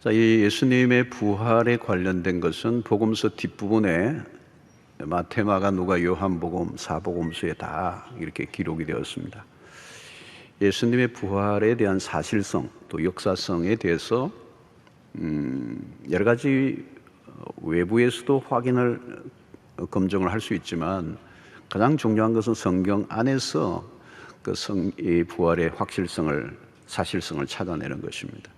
자, 이 예수님의 부활에 관련된 것은 복음서 뒷부분에 마태, 마가, 누가, 요한복음, 사복음서에 다 이렇게 기록이 되었습니다. 예수님의 부활에 대한 사실성, 또 역사성에 대해서 여러 가지 외부에서도 확인을 검증을 할 수 있지만 가장 중요한 것은 성경 안에서 이 부활의 확실성을, 사실성을 찾아내는 것입니다.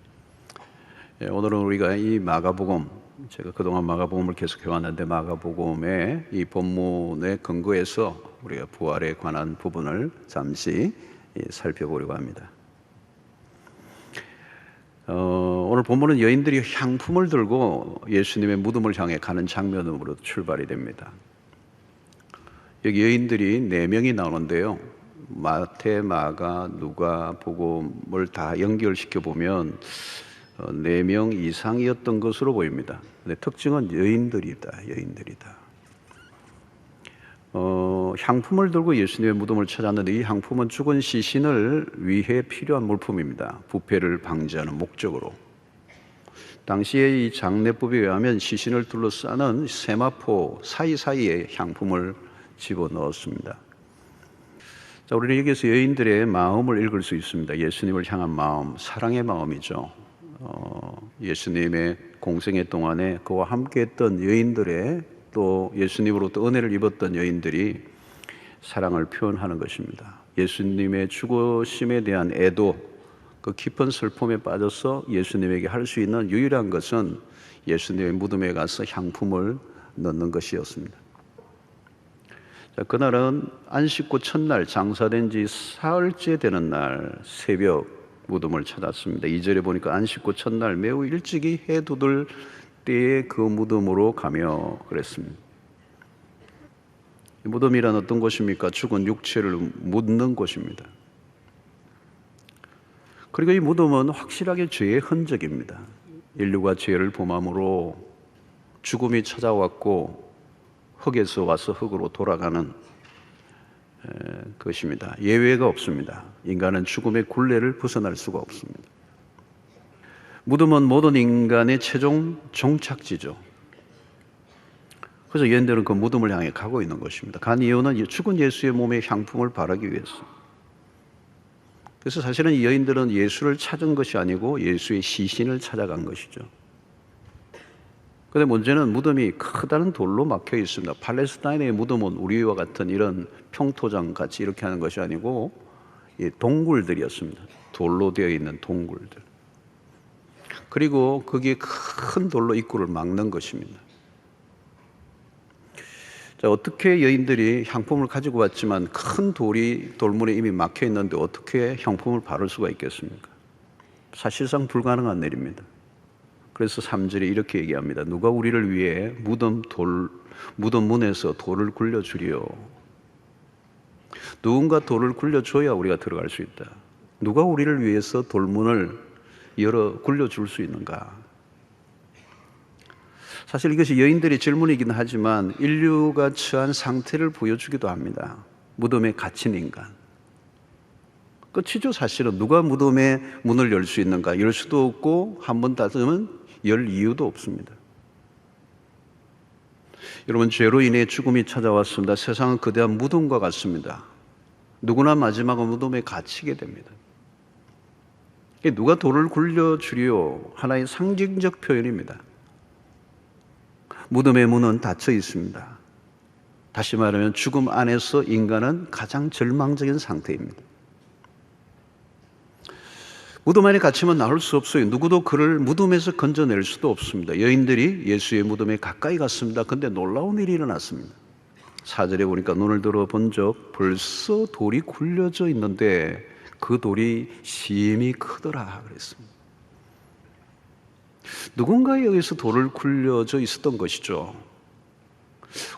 오늘은 우리가 이 마가복음, 제가 그동안 마가복음을 계속 해왔는데 마가복음의 이 본문에 근거해서 우리가 부활에 관한 부분을 잠시 살펴보려고 합니다. 오늘 본문은 여인들이 향품을 들고 예수님의 무덤을 향해 가는 장면으로 출발이 됩니다. 여기 여인들이 4명이 나오는데요, 마태, 마가, 누가 복음을 다 연결시켜 보면 4명 이상이었던 것으로 보입니다. 근데 특징은 여인들이다. 향품을 들고 예수님의 무덤을 찾았는데 이 향품은 죽은 시신을 위해 필요한 물품입니다. 부패를 방지하는 목적으로. 당시의 이 장례법에 의하면 시신을 둘러싸는 세마포 사이사이에 향품을 집어넣었습니다. 자, 우리는 여기서 여인들의 마음을 읽을 수 있습니다. 예수님을 향한 마음, 사랑의 마음이죠. 예수님의 공생애 동안에 그와 함께했던 여인들의, 또 예수님으로부터 은혜를 입었던 여인들이 사랑을 표현하는 것입니다. 예수님의 죽으심에 대한 애도, 그 깊은 슬픔에 빠져서 예수님에게 할 수 있는 유일한 것은 예수님의 무덤에 가서 향품을 넣는 것이었습니다. 자, 그날은 안식구 첫날, 장사된 지 사흘째 되는 날 새벽 무덤을 찾았습니다. 2절에 보니까 안식구 첫날 매우 일찍이 해 돋을 때에 그 무덤으로 가며 그랬습니다. 이 무덤이란 어떤 곳입니까? 죽은 육체를 묻는 곳입니다. 그리고 이 무덤은 확실하게 죄의 흔적입니다. 인류가 죄를 범함으로 죽음이 찾아왔고 흙에서 와서 흙으로 돌아가는 것입니다. 예외가 없습니다. 인간은 죽음의 굴레를 벗어날 수가 없습니다. 무덤은 모든 인간의 최종 종착지죠. 그래서 여인들은 그 무덤을 향해 가고 있는 것입니다. 간 이유는 죽은 예수의 몸에 향품을 바르기 위해서. 그래서 사실은 이 여인들은 예수를 찾은 것이 아니고 예수의 시신을 찾아간 것이죠. 그런데 문제는 무덤이 커다란 돌로 막혀 있습니다. 팔레스타인의 무덤은 우리와 같은 이런 평토장 같이 이렇게 하는 것이 아니고 동굴들이었습니다. 돌로 되어 있는 동굴들. 그리고 거기에 큰 돌로 입구를 막는 것입니다. 자, 어떻게 여인들이 향품을 가지고 왔지만 큰 돌문에 이미 막혀 있는데 어떻게 향품을 바를 수가 있겠습니까? 사실상 불가능한 일입니다. 그래서 3절에 이렇게 얘기합니다. 누가 우리를 위해 무덤 문에서 돌을 굴려주리요. 누군가 돌을 굴려줘야 우리가 들어갈 수 있다. 누가 우리를 위해서 돌문을 열어 굴려줄 수 있는가? 사실 이것이 여인들의 질문이긴 하지만 인류가 처한 상태를 보여주기도 합니다. 무덤에 갇힌 인간. 끝이죠. 사실은 누가 무덤의 문을 열 수 있는가? 열 수도 없고 한 번 닫으면 열 이유도 없습니다. 여러분, 죄로 인해 죽음이 찾아왔습니다. 세상은 거대한 무덤과 같습니다. 누구나 마지막은 무덤에 갇히게 됩니다. 누가 돌을 굴려주리요? 하나의 상징적 표현입니다. 무덤의 문은 닫혀 있습니다. 다시 말하면 죽음 안에서 인간은 가장 절망적인 상태입니다. 무덤 안에 갇히면 나올 수 없어요. 누구도 그를 무덤에서 건져낼 수도 없습니다. 여인들이 예수의 무덤에 가까이 갔습니다. 그런데 놀라운 일이 일어났습니다. 4절에 보니까 눈을 들어 본 적 벌써 돌이 굴려져 있는데 그 돌이 심히 크더라 그랬습니다. 누군가 여기서 돌을 굴려져 있었던 것이죠.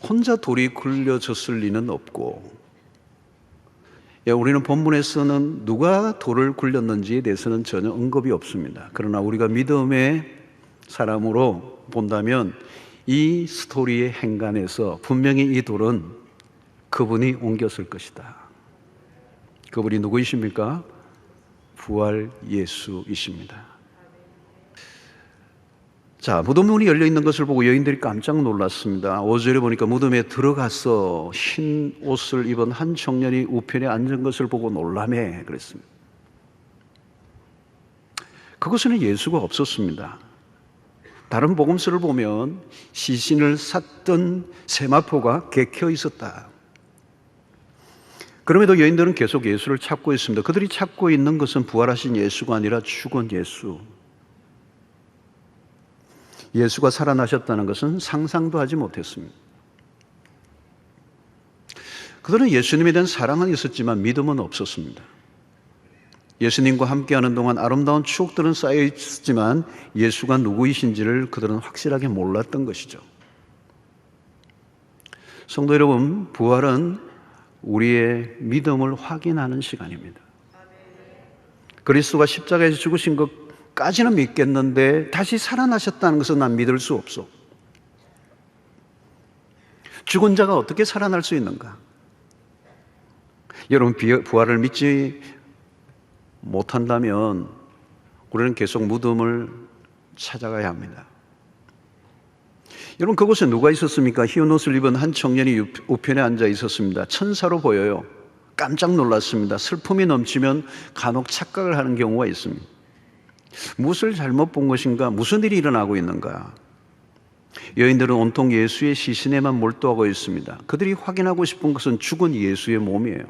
혼자 돌이 굴려졌을 리는 없고, 우리는 본문에서는 누가 돌을 굴렸는지에 대해서는 전혀 언급이 없습니다. 그러나 우리가 믿음의 사람으로 본다면 이 스토리의 행간에서 분명히 이 돌은 그분이 옮겼을 것이다. 그분이 누구이십니까? 부활 예수이십니다. 자, 무덤 문이 열려 있는 것을 보고 여인들이 깜짝 놀랐습니다. 5절에 보니까 무덤에 들어가서 흰 옷을 입은 한 청년이 우편에 앉은 것을 보고 놀라매 그랬습니다. 그곳에는 예수가 없었습니다. 다른 복음서를 보면 시신을 샀던 세마포가 개켜 있었다. 그럼에도 여인들은 계속 예수를 찾고 있습니다. 그들이 찾고 있는 것은 부활하신 예수가 아니라 죽은 예수. 예수가 살아나셨다는 것은 상상도 하지 못했습니다. 그들은 예수님에 대한 사랑은 있었지만 믿음은 없었습니다. 예수님과 함께하는 동안 아름다운 추억들은 쌓여 있었지만 예수가 누구이신지를 그들은 확실하게 몰랐던 것이죠. 성도 여러분, 부활은 우리의 믿음을 확인하는 시간입니다. 그리스도가 십자가에서 죽으신 것까지는 믿겠는데 다시 살아나셨다는 것은 난 믿을 수 없어. 죽은 자가 어떻게 살아날 수 있는가? 여러분, 부활을 믿지 못한다면 우리는 계속 무덤을 찾아가야 합니다. 여러분, 그곳에 누가 있었습니까? 흰 옷을 입은 한 청년이 우편에 앉아 있었습니다. 천사로 보여요. 깜짝 놀랐습니다. 슬픔이 넘치면 간혹 착각을 하는 경우가 있습니다. 무엇을 잘못 본 것인가? 무슨 일이 일어나고 있는가? 여인들은 온통 예수의 시신에만 몰두하고 있습니다. 그들이 확인하고 싶은 것은 죽은 예수의 몸이에요.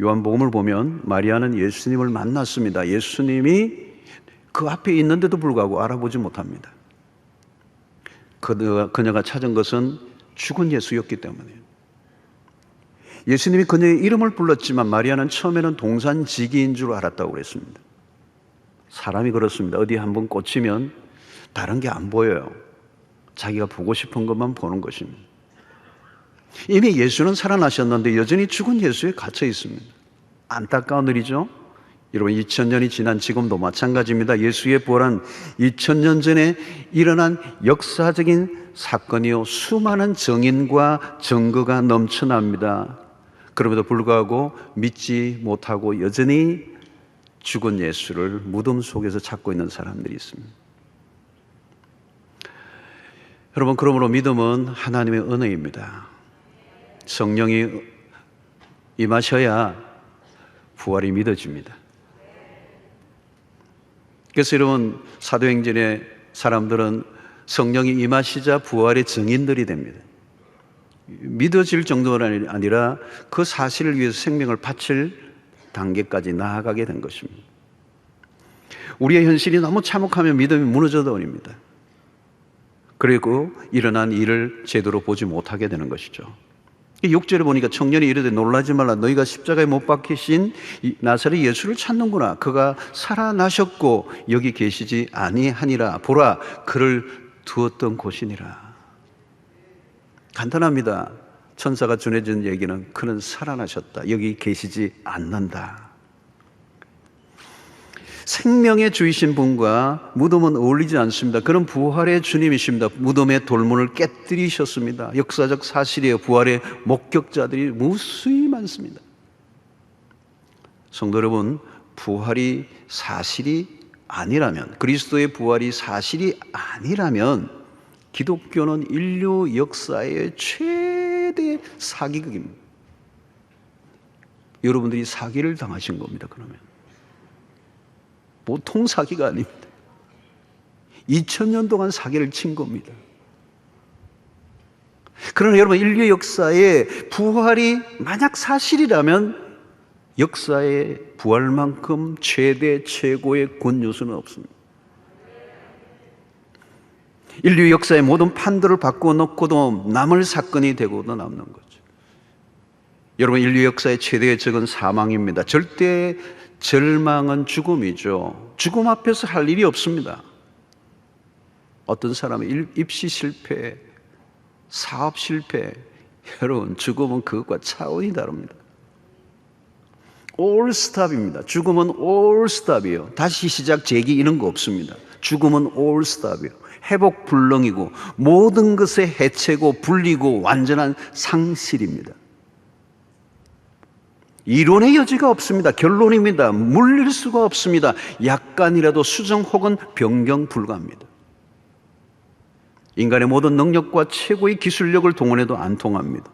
요한복음을 보면 마리아는 예수님을 만났습니다. 예수님이 그 앞에 있는데도 불구하고 알아보지 못합니다. 그녀가 찾은 것은 죽은 예수였기 때문이에요. 예수님이 그녀의 이름을 불렀지만 마리아는 처음에는 동산지기인 줄 알았다고 그랬습니다. 사람이 그렇습니다. 어디 한번 꽂히면 다른 게 안 보여요. 자기가 보고 싶은 것만 보는 것입니다. 이미 예수는 살아나셨는데 여전히 죽은 예수에 갇혀 있습니다. 안타까운 일이죠. 여러분, 2000년이 지난 지금도 마찬가지입니다. 예수의 부활은 2000년 전에 일어난 역사적인 사건이요, 수많은 증인과 증거가 넘쳐납니다. 그럼에도 불구하고 믿지 못하고 여전히 죽은 예수를 무덤 속에서 찾고 있는 사람들이 있습니다. 여러분, 그러므로 믿음은 하나님의 은혜입니다. 성령이 임하셔야 부활이 믿어집니다. 그래서 여러분, 사도행전의 사람들은 성령이 임하시자 부활의 증인들이 됩니다. 믿어질 정도가 아니라 그 사실을 위해서 생명을 바칠 단계까지 나아가게 된 것입니다. 우리의 현실이 너무 참혹하면 믿음이 무너져 버립니다. 그리고 일어난 일을 제대로 보지 못하게 되는 것이죠. 6절에 보니까 청년이 이르되 놀라지 말라. 너희가 십자가에 못 박히신 나사렛 예수를 찾는구나. 그가 살아나셨고 여기 계시지 아니하니라. 보라, 그를 두었던 곳이니라. 간단합니다. 천사가 전해준 얘기는 그는 살아나셨다. 여기 계시지 않는다. 생명의 주이신 분과 무덤은 어울리지 않습니다. 그는 부활의 주님이십니다. 무덤의 돌문을 깨뜨리셨습니다. 역사적 사실이에요. 부활의 목격자들이 무수히 많습니다. 성도 여러분, 부활이 사실이 아니라면, 그리스도의 부활이 사실이 아니라면 기독교는 인류 역사의 최대 사기극입니다. 여러분들이 사기를 당하신 겁니다. 그러면 보통 사기가 아닙니다. 2000년 동안 사기를 친 겁니다. 그러나 여러분, 인류 역사에 부활이 만약 사실이라면 역사의 부활만큼 최대 최고의 굿뉴스는 없습니다. 인류 역사의 모든 판도를 바꾸어 놓고도 남을 사건이 되고도 남는 거죠. 여러분, 인류 역사의 최대의 적은 사망입니다. 절대 절망은 죽음이죠. 죽음 앞에서 할 일이 없습니다. 어떤 사람은 입시 실패, 사업 실패, 여러분, 죽음은 그것과 차원이 다릅니다. 올 스탑입니다. 죽음은 올 스탑이에요. 다시 시작, 재기 이런 거 없습니다. 죽음은 올 스탑이에요. 회복 불능이고 모든 것의 해체고 분리고 완전한 상실입니다. 이론의 여지가 없습니다. 결론입니다. 물릴 수가 없습니다. 약간이라도 수정 혹은 변경 불가합니다. 인간의 모든 능력과 최고의 기술력을 동원해도 안 통합니다.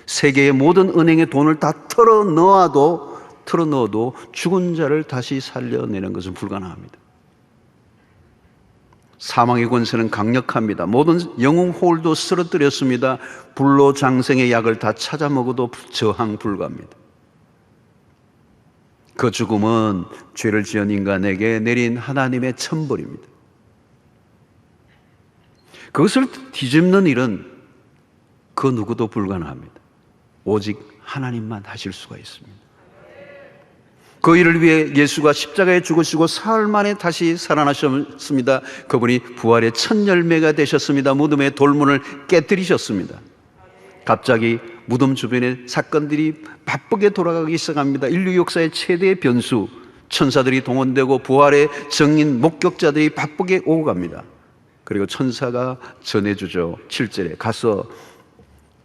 세계의 모든 은행에 돈을 다 털어넣어도 죽은 자를 다시 살려내는 것은 불가능합니다. 사망의 권세는 강력합니다. 모든 영웅홀도 쓰러뜨렸습니다. 불로장생의 약을 다 찾아 먹어도 저항 불가합니다. 그 죽음은 죄를 지은 인간에게 내린 하나님의 천벌입니다. 그것을 뒤집는 일은 그 누구도 불가능합니다. 오직 하나님만 하실 수가 있습니다. 그 일을 위해 예수가 십자가에 죽으시고 사흘 만에 다시 살아나셨습니다. 그분이 부활의 첫 열매가 되셨습니다. 무덤의 돌문을 깨뜨리셨습니다. 갑자기 무덤 주변의 사건들이 바쁘게 돌아가기 시작합니다. 인류 역사의 최대의 변수, 천사들이 동원되고 부활의 증인 목격자들이 바쁘게 오고 갑니다. 그리고 천사가 전해주죠. 7절에 가서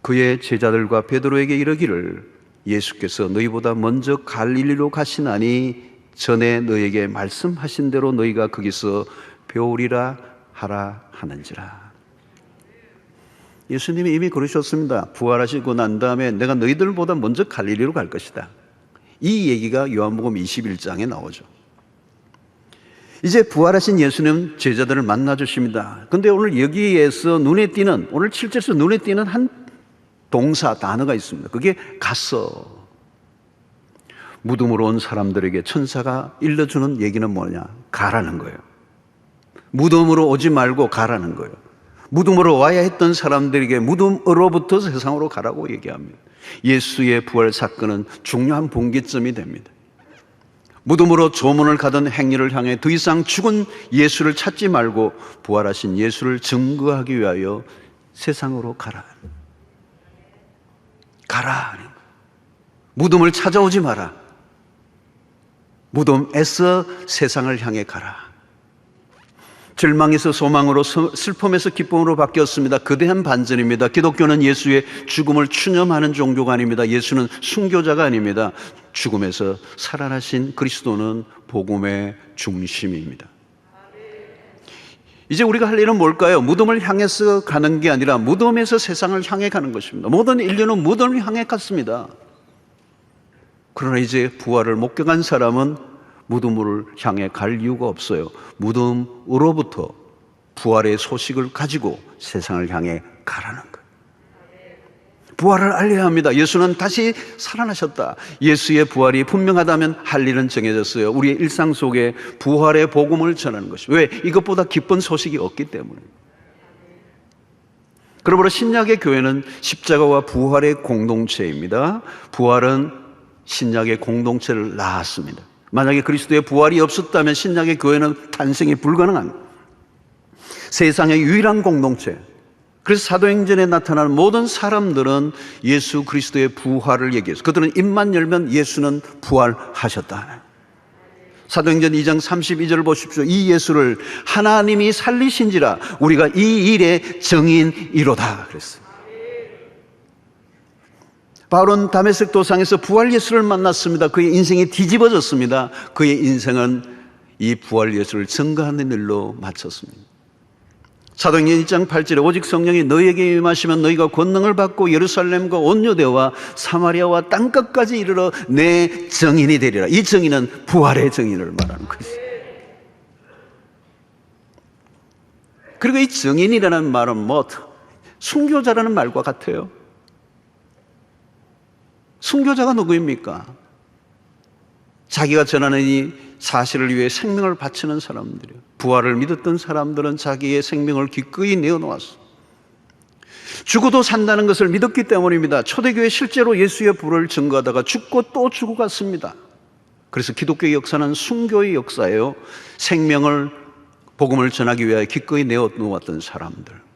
그의 제자들과 베드로에게 이르기를 예수께서 너희보다 먼저 갈릴리로 가시나니 전에 너희에게 말씀하신 대로 너희가 거기서 배우리라 하라 하는지라. 예수님이 이미 그러셨습니다. 부활하시고 난 다음에 내가 너희들보다 먼저 갈릴리로 갈 것이다. 이 얘기가 요한복음 21장에 나오죠. 이제 부활하신 예수님 제자들을 만나주십니다. 근데 오늘 여기에서 눈에 띄는, 오늘 7절에서 눈에 띄는 한 동사, 단어가 있습니다. 그게 갔어. 무덤으로 온 사람들에게 천사가 일러주는 얘기는 뭐냐? 가라는 거예요. 무덤으로 오지 말고 가라는 거예요. 무덤으로 와야 했던 사람들에게 무덤으로부터 세상으로 가라고 얘기합니다. 예수의 부활 사건은 중요한 분기점이 됩니다. 무덤으로 조문을 가던 행렬을 향해 더 이상 죽은 예수를 찾지 말고 부활하신 예수를 증거하기 위하여 세상으로 가라. 가라. 무덤을 찾아오지 마라. 무덤에서 세상을 향해 가라. 절망에서 소망으로, 슬픔에서 기쁨으로 바뀌었습니다. 거대한 반전입니다. 기독교는 예수의 죽음을 추념하는 종교가 아닙니다. 예수는 순교자가 아닙니다. 죽음에서 살아나신 그리스도는 복음의 중심입니다. 이제 우리가 할 일은 뭘까요? 무덤을 향해서 가는 게 아니라 무덤에서 세상을 향해 가는 것입니다. 모든 인류는 무덤을 향해 갔습니다. 그러나 이제 부활을 목격한 사람은 무덤을 향해 갈 이유가 없어요. 무덤으로부터 부활의 소식을 가지고 세상을 향해 가라는 거예요. 부활을 알려야 합니다. 예수는 다시 살아나셨다. 예수의 부활이 분명하다면 할 일은 정해졌어요. 우리의 일상 속에 부활의 복음을 전하는 것이. 왜? 이것보다 기쁜 소식이 없기 때문에. 그러므로 신약의 교회는 십자가와 부활의 공동체입니다. 부활은 신약의 공동체를 낳았습니다. 만약에 그리스도의 부활이 없었다면 신약의 교회는 탄생이 불가능한 세상의 유일한 공동체. 그래서 사도행전에 나타나는 모든 사람들은 예수 그리스도의 부활을 얘기해서 그들은 입만 열면 예수는 부활하셨다. 사도행전 2장 32절을 보십시오. 이 예수를 하나님이 살리신지라 우리가 이 일의 증인이로다 그랬어요. 바울은 다메섹 도상에서 부활 예수를 만났습니다. 그의 인생이 뒤집어졌습니다. 그의 인생은 이 부활 예수를 증거하는 일로 마쳤습니다. 사도행전 1장 8절에 오직 성령이 너희에게 임하시면 너희가 권능을 받고 예루살렘과 온 유대와 사마리아와 땅끝까지 이르러 내 증인이 되리라. 이 증인은 부활의 증인을 말하는 것이죠. 그리고 이 증인이라는 말은 순교자라는 말과 같아요. 순교자가 누구입니까? 자기가 전하는 이 사실을 위해 생명을 바치는 사람들이에요. 부활을 믿었던 사람들은 자기의 생명을 기꺼이 내어놓았어. 죽어도 산다는 것을 믿었기 때문입니다. 초대교회 실제로 예수의 부활을 증거하다가 죽고 또 죽어갔습니다. 그래서 기독교의 역사는 순교의 역사예요. 생명을 복음을 전하기 위하여 기꺼이 내어놓았던 사람들.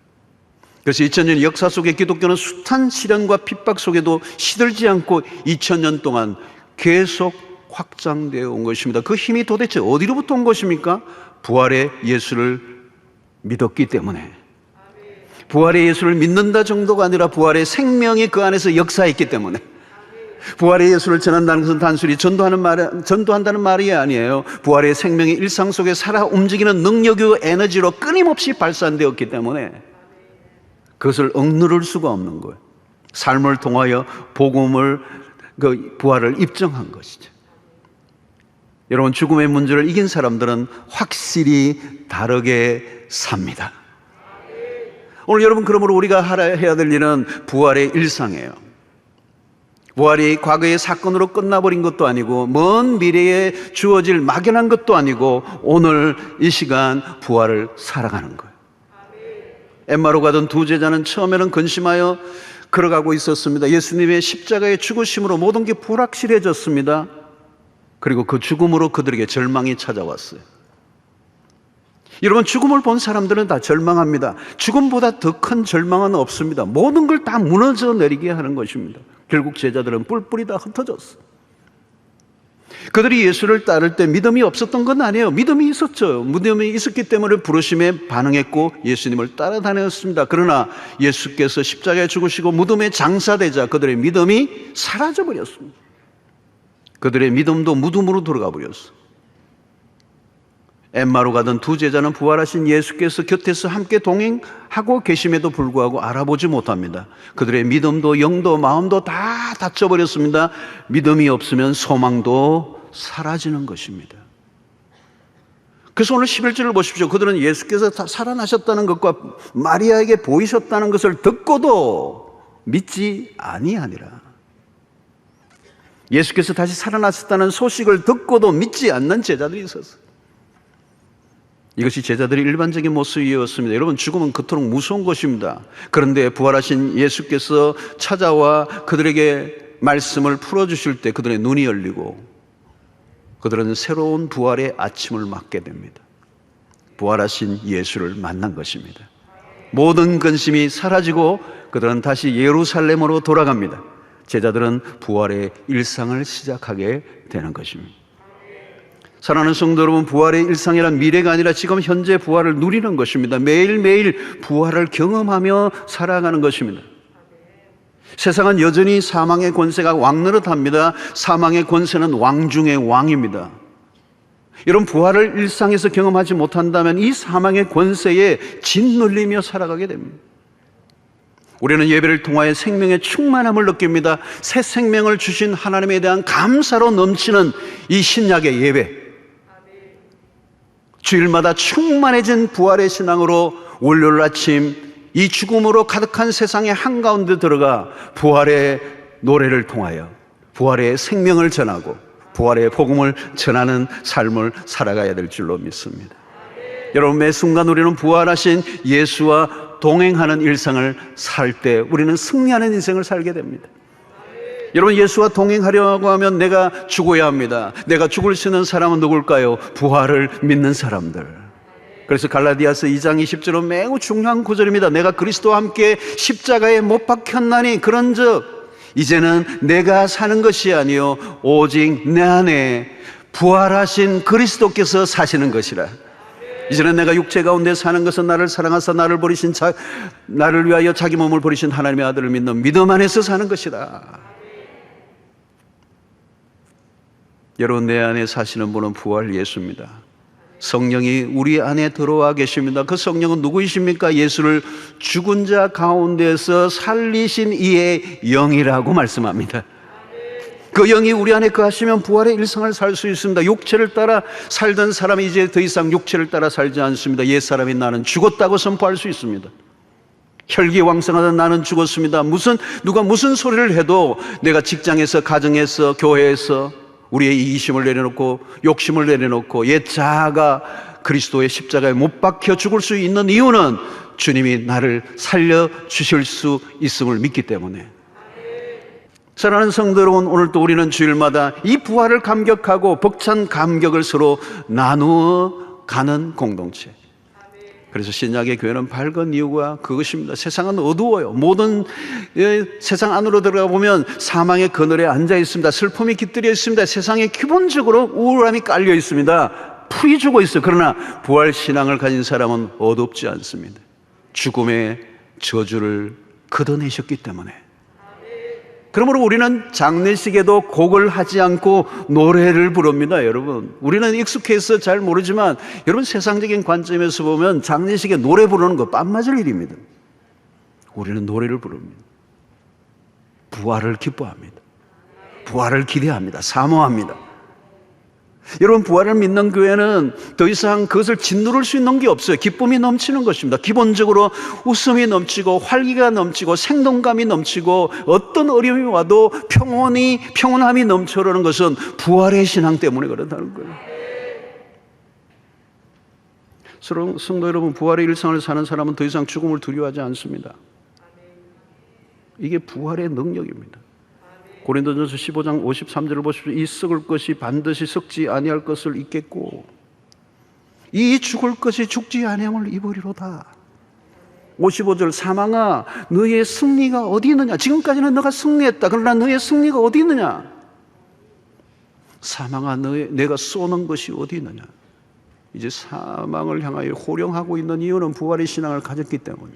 그래서 2000년 역사 속에 기독교는 숱한 시련과 핍박 속에도 시들지 않고 2000년 동안 계속 확장되어 온 것입니다. 그 힘이 도대체 어디로부터 온 것입니까? 부활의 예수를 믿었기 때문에. 부활의 예수를 믿는다 정도가 아니라 부활의 생명이 그 안에서 역사했기 때문에. 부활의 예수를 전한다는 것은 단순히 전도한다는 말이 아니에요. 부활의 생명이 일상 속에 살아 움직이는 능력이고 에너지로 끊임없이 발산되었기 때문에 그것을 억누를 수가 없는 거예요. 삶을 통하여 복음을, 그 부활을 입증한 것이죠. 여러분, 죽음의 문제를 이긴 사람들은 확실히 다르게 삽니다. 오늘 여러분, 그러므로 우리가 해야 될 일은 부활의 일상이에요. 부활이 과거의 사건으로 끝나버린 것도 아니고 먼 미래에 주어질 막연한 것도 아니고 오늘 이 시간 부활을 살아가는 거예요. 엠마로 가던 두 제자는 처음에는 근심하여 걸어가고 있었습니다. 예수님의 십자가의 죽으심으로 모든 게 불확실해졌습니다. 그리고 그 죽음으로 그들에게 절망이 찾아왔어요. 여러분, 죽음을 본 사람들은 다 절망합니다. 죽음보다 더 큰 절망은 없습니다. 모든 걸 다 무너져 내리게 하는 것입니다. 결국 제자들은 뿔뿔이 다 흩어졌어. 그들이 예수를 따를 때 믿음이 없었던 건 아니에요. 믿음이 있었죠. 믿음이 있었기 때문에 부르심에 반응했고 예수님을 따라다녔습니다. 그러나 예수께서 십자가에 죽으시고 무덤에 장사되자 그들의 믿음이 사라져버렸습니다. 그들의 믿음도 무덤으로 들어가 버렸어. 엠마로 가던 두 제자는 부활하신 예수께서 곁에서 함께 동행하고 계심에도 불구하고 알아보지 못합니다. 그들의 믿음도 영도 마음도 다 닫혀버렸습니다. 믿음이 없으면 소망도 사라지는 것입니다. 그래서 오늘 11절을 보십시오. 그들은 예수께서 살아나셨다는 것과 마리아에게 보이셨다는 것을 듣고도 믿지 아니하니라. 예수께서 다시 살아나셨다는 소식을 듣고도 믿지 않는 제자들이 있었어요. 이것이 제자들의 일반적인 모습이었습니다. 여러분, 죽음은 그토록 무서운 것입니다. 그런데 부활하신 예수께서 찾아와 그들에게 말씀을 풀어주실 때 그들의 눈이 열리고 그들은 새로운 부활의 아침을 맞게 됩니다. 부활하신 예수를 만난 것입니다. 모든 근심이 사라지고 그들은 다시 예루살렘으로 돌아갑니다. 제자들은 부활의 일상을 시작하게 되는 것입니다. 사랑하는 성도 여러분, 부활의 일상이란 미래가 아니라 지금 현재 부활을 누리는 것입니다. 매일매일 부활을 경험하며 살아가는 것입니다. 세상은 여전히 사망의 권세가 왕노릇합니다. 사망의 권세는 왕 중의 왕입니다. 여러분, 부활을 일상에서 경험하지 못한다면 이 사망의 권세에 짓눌리며 살아가게 됩니다. 우리는 예배를 통하여 생명의 충만함을 느낍니다. 새 생명을 주신 하나님에 대한 감사로 넘치는 이 신약의 예배, 주일마다 충만해진 부활의 신앙으로 월요일 아침 이 죽음으로 가득한 세상의 한가운데 들어가 부활의 노래를 통하여 부활의 생명을 전하고 부활의 복음을 전하는 삶을 살아가야 될 줄로 믿습니다. 여러분, 매 순간 우리는 부활하신 예수와 동행하는 일상을 살 때 우리는 승리하는 인생을 살게 됩니다. 여러분, 예수와 동행하려고 하면 내가 죽어야 합니다. 내가 죽을 수 있는 사람은 누굴까요? 부활을 믿는 사람들. 그래서 갈라디아서 2장 20절은 매우 중요한 구절입니다. 내가 그리스도와 함께 십자가에 못 박혔나니 그런즉 이제는 내가 사는 것이 아니요 오직 내 안에 부활하신 그리스도께서 사시는 것이라. 이제는 내가 육체 가운데 사는 것은 나를 사랑하사 나를 위하여 자기 몸을 버리신 하나님의 아들을 믿는 믿음 안에서 사는 것이다. 여러분, 내 안에 사시는 분은 부활 예수입니다. 성령이 우리 안에 들어와 계십니다. 그 성령은 누구이십니까? 예수를 죽은 자 가운데서 살리신 이의 영이라고 말씀합니다. 그 영이 우리 안에 거하시면 부활의 일상을 살 수 있습니다. 육체를 따라 살던 사람이 이제 더 이상 육체를 따라 살지 않습니다. 옛사람인 나는 죽었다고 선포할 수 있습니다. 혈기왕성하던 나는 죽었습니다. 누가 무슨 소리를 해도 내가 직장에서, 가정에서, 교회에서 우리의 이기심을 내려놓고 욕심을 내려놓고 옛 자아가 그리스도의 십자가에 못 박혀 죽을 수 있는 이유는 주님이 나를 살려주실 수 있음을 믿기 때문에. 사랑하는 성도 여러분, 오늘도 우리는 주일마다 이 부활을 감격하고 벅찬 감격을 서로 나누어 가는 공동체. 그래서 신약의 교회는 밝은 이유가 그것입니다. 세상은 어두워요. 모든 세상 안으로 들어가 보면 사망의 그늘에 앉아 있습니다. 슬픔이 깃들여 있습니다. 세상에 기본적으로 우울함이 깔려 있습니다. 풀이 죽어 있어요. 그러나 부활 신앙을 가진 사람은 어둡지 않습니다. 죽음의 저주를 걷어내셨기 때문에. 그러므로 우리는 장례식에도 곡을 하지 않고 노래를 부릅니다, 여러분. 우리는 익숙해서 잘 모르지만 여러분, 세상적인 관점에서 보면 장례식에 노래 부르는 거 뺨 맞을 일입니다. 우리는 노래를 부릅니다. 부활을 기뻐합니다. 부활을 기대합니다. 사모합니다. 여러분, 부활을 믿는 교회는 더 이상 그것을 짓누를 수 있는 게 없어요. 기쁨이 넘치는 것입니다. 기본적으로 웃음이 넘치고 활기가 넘치고 생동감이 넘치고 어떤 어려움이 와도 평온함이 넘쳐오르는 것은 부활의 신앙 때문에 그렇다는 거예요. 성도 여러분, 부활의 일상을 사는 사람은 더 이상 죽음을 두려워하지 않습니다. 이게 부활의 능력입니다. 고린도전서 15장 53절을 보십시오. 이 썩을 것이 반드시 썩지 아니할 것을 입겠고 이 죽을 것이 죽지 아니함을 입으리로다. 55절, 사망아 너의 승리가 어디 있느냐. 지금까지는 너가 승리했다. 그러나 너의 승리가 어디 있느냐. 사망아 내가 쏘는 것이 어디 있느냐. 이제 사망을 향하여 호령하고 있는 이유는 부활의 신앙을 가졌기 때문에.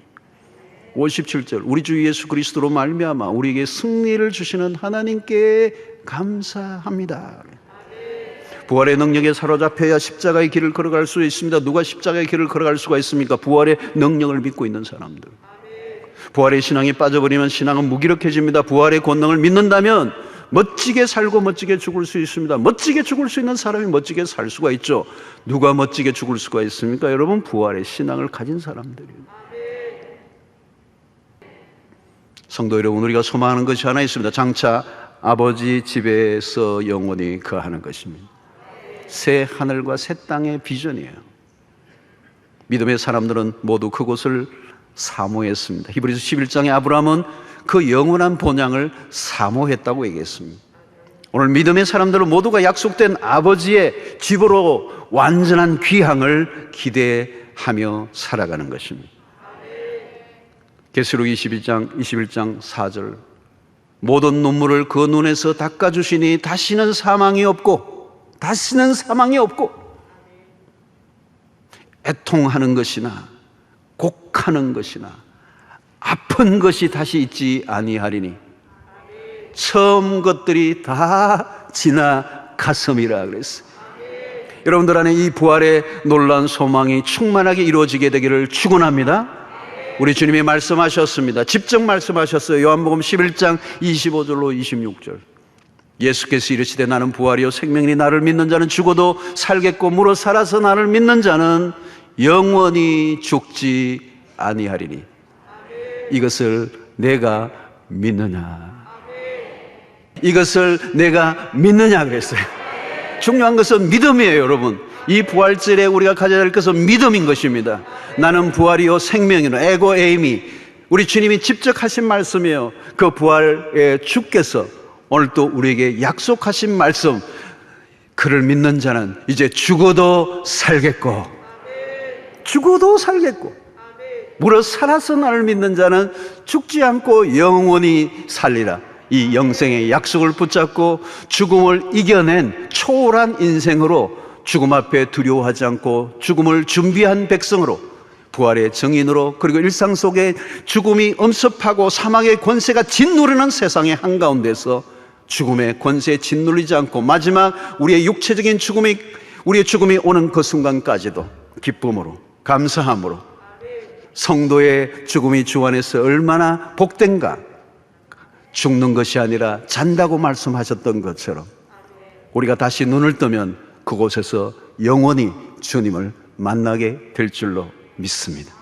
57절, 우리 주 예수 그리스도로 말미암아 우리에게 승리를 주시는 하나님께 감사합니다. 부활의 능력에 사로잡혀야 십자가의 길을 걸어갈 수 있습니다. 누가 십자가의 길을 걸어갈 수가 있습니까? 부활의 능력을 믿고 있는 사람들. 부활의 신앙이 빠져버리면 신앙은 무기력해집니다. 부활의 권능을 믿는다면 멋지게 살고 멋지게 죽을 수 있습니다. 멋지게 죽을 수 있는 사람이 멋지게 살 수가 있죠. 누가 멋지게 죽을 수가 있습니까? 여러분, 부활의 신앙을 가진 사람들이에요. 성도 여러분, 우리가 소망하는 것이 하나 있습니다. 장차 아버지 집에서 영원히 거하는 것입니다. 새 하늘과 새 땅의 비전이에요. 믿음의 사람들은 모두 그곳을 사모했습니다. 히브리서 11장에 아브라함은 그 영원한 본향을 사모했다고 얘기했습니다. 오늘 믿음의 사람들은 모두가 약속된 아버지의 집으로 완전한 귀향을 기대하며 살아가는 것입니다. 계시록 21장 4절, 모든 눈물을 그 눈에서 닦아주시니 다시는 사망이 없고 애통하는 것이나 곡하는 것이나 아픈 것이 다시 있지 아니하리니 처음 것들이 다 지나갔음이라 그랬어요. 여러분들 안에 이 부활의 놀라운 소망이 충만하게 이루어지게 되기를 축원합니다. 우리 주님이 말씀하셨습니다. 직접 말씀하셨어요. 요한복음 11장 25절로 26절. 예수께서 이르시되 나는 부활이요 생명이니 나를 믿는 자는 죽어도 살겠고 무릇 살아서 나를 믿는 자는 영원히 죽지 아니하리니 이것을 내가 믿느냐. 이것을 내가 믿느냐 그랬어요. 중요한 것은 믿음이에요, 여러분. 이 부활절에 우리가 가져야 할 것은 믿음인 것입니다. 나는 부활이요 생명이요 에고 에이미. 우리 주님이 직접 하신 말씀이에요. 그 부활의 주께서 오늘 또 우리에게 약속하신 말씀, 그를 믿는 자는 이제 죽어도 살겠고 무릇 살아서 나를 믿는 자는 죽지 않고 영원히 살리라. 이 영생의 약속을 붙잡고 죽음을 이겨낸 초월한 인생으로 죽음 앞에 두려워하지 않고 죽음을 준비한 백성으로 부활의 증인으로 그리고 일상 속에 죽음이 엄습하고 사망의 권세가 짓누르는 세상의 한가운데서 죽음의 권세에 짓눌리지 않고 마지막 우리의 육체적인 우리의 죽음이 오는 그 순간까지도 기쁨으로 감사함으로 성도의 죽음이 주 안에서 얼마나 복된가. 죽는 것이 아니라 잔다고 말씀하셨던 것처럼 우리가 다시 눈을 뜨면 그곳에서 영원히 주님을 만나게 될 줄로 믿습니다.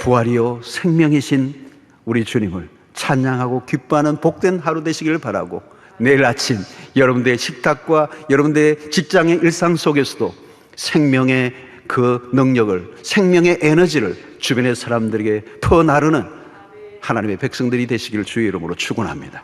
부활이요 생명이신 우리 주님을 찬양하고 기뻐하는 복된 하루 되시기를 바라고 내일 아침 여러분들의 식탁과 여러분들의 직장의 일상 속에서도 생명의 그 능력을, 생명의 에너지를 주변의 사람들에게 퍼나르는 하나님의 백성들이 되시기를 주의 이름으로 축원합니다.